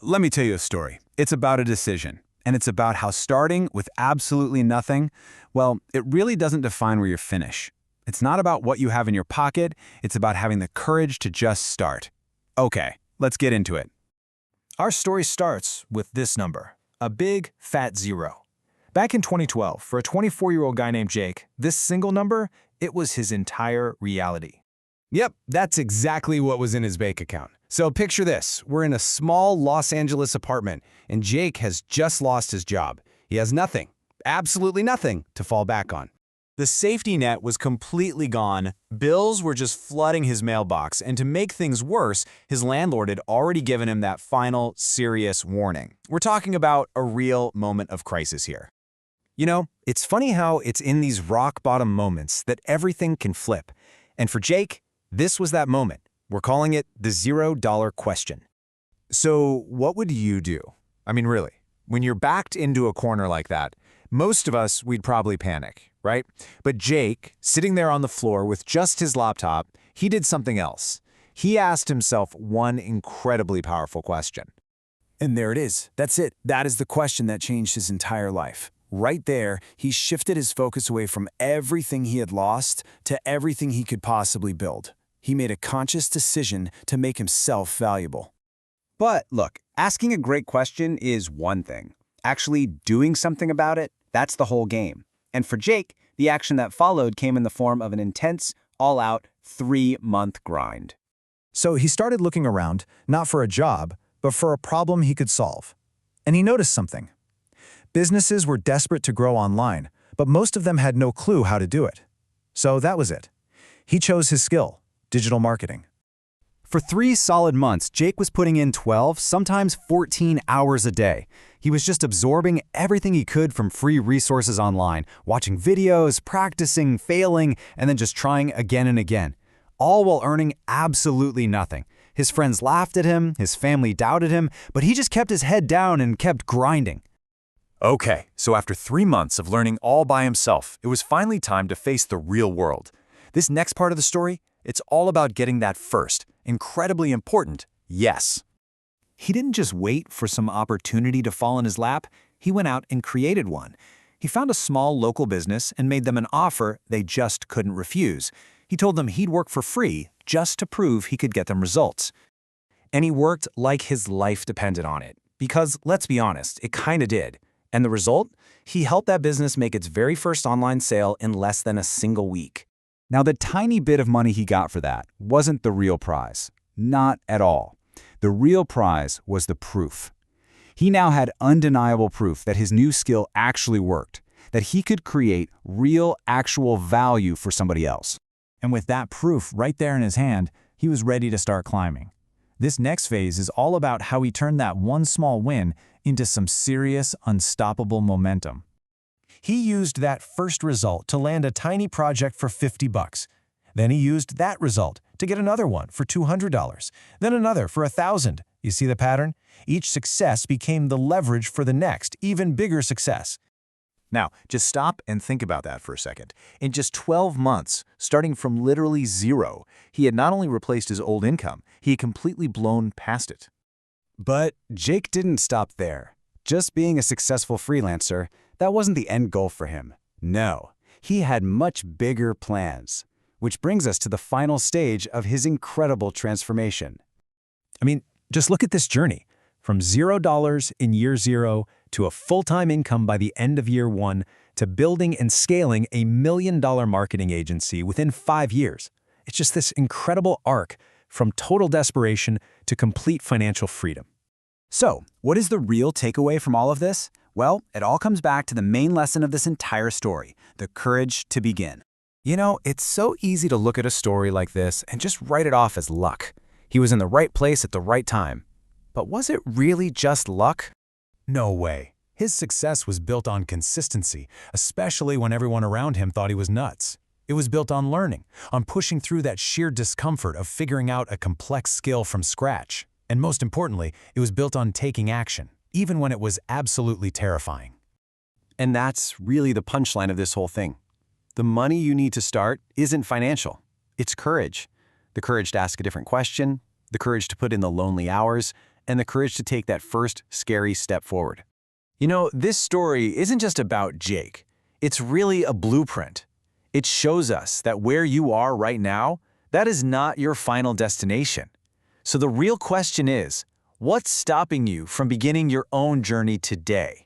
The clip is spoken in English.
let me tell you a story. It's about a decision, and it's about how starting with absolutely nothing, well, it really doesn't define where you finish. It's not about what you have in your pocket, it's about having the courage to just start. Okay, let's get into it. Our story starts with this number, a big, fat zero. Back in 2012, for a 24-year-old guy named Jake, this single number, it was his entire reality. Yep, that's exactly what was in his bank account. So picture this, we're in a small Los Angeles apartment, and Jake has just lost his job. He has nothing, absolutely nothing, to fall back on. The safety net was completely gone, bills were just flooding his mailbox, and to make things worse, his landlord had already given him that final, serious warning. We're talking about a real moment of crisis here. You know, it's funny how it's in these rock-bottom moments that everything can flip. And for Jake, this was that moment. We're calling it the $0 question. So what would you do? I mean, really, when you're backed into a corner like that, most of us, we'd probably panic, right? But Jake, sitting there on the floor with just his laptop, he did something else. He asked himself one incredibly powerful question. And there it is. That's it. That is the question that changed his entire life. Right there, he shifted his focus away from everything he had lost to everything he could possibly build. He made a conscious decision to make himself valuable. But look, asking a great question is one thing. Actually doing something about it, that's the whole game. And for Jake, the action that followed came in the form of an intense, all-out, 3-month grind. So he started looking around, not for a job, but for a problem he could solve. And he noticed something. Businesses were desperate to grow online, but most of them had no clue how to do it. So that was it. He chose his skill, digital marketing. For 3 solid months, Jake was putting in 12, sometimes 14 hours a day. He was just absorbing everything he could from free resources online, watching videos, practicing, failing, and then just trying again and again, all while earning absolutely nothing. His friends laughed at him, his family doubted him, but he just kept his head down and kept grinding. Okay, so after 3 months of learning all by himself, it was finally time to face the real world. This next part of the story, it's all about getting that first, incredibly important yes. He didn't just wait for some opportunity to fall in his lap. He went out and created one. He found a small local business and made them an offer they just couldn't refuse. He told them he'd work for free just to prove he could get them results. And he worked like his life depended on it. Because, let's be honest, it kinda did. And the result? He helped that business make its very first online sale in less than a single week. Now, the tiny bit of money he got for that wasn't the real prize. Not at all. The real prize was the proof. He now had undeniable proof that his new skill actually worked, that he could create real, actual value for somebody else. And with that proof right there in his hand, he was ready to start climbing. This next phase is all about how he turned that one small win into some serious, unstoppable momentum. He used that first result to land a tiny project for $50. Then he used that result to get another one for $200, then another for $1,000. You see the pattern? Each success became the leverage for the next, even bigger success. Now, just stop and think about that for a second. In just 12 months, starting from literally zero, he had not only replaced his old income, he had completely blown past it. But Jake didn't stop there. Just being a successful freelancer, that wasn't the end goal for him. No, he had much bigger plans. Which brings us to the final stage of his incredible transformation. I mean, just look at this journey. From $0 in year 0 to a full-time income by the end of year 1 to building and scaling a $1 million marketing agency within 5 years. It's just this incredible arc from total desperation to complete financial freedom. So, what is the real takeaway from all of this? Well, it all comes back to the main lesson of this entire story, the courage to begin. You know, it's so easy to look at a story like this and just write it off as luck. He was in the right place at the right time. But was it really just luck? No way. His success was built on consistency, especially when everyone around him thought he was nuts. It was built on learning, on pushing through that sheer discomfort of figuring out a complex skill from scratch. And most importantly, it was built on taking action, even when it was absolutely terrifying. And that's really the punchline of this whole thing. The money you need to start isn't financial. It's courage. The courage to ask a different question, the courage to put in the lonely hours, and the courage to take that first scary step forward. You know, this story isn't just about Jake. It's really a blueprint. It shows us that where you are right now, that is not your final destination. So the real question is, what's stopping you from beginning your own journey today?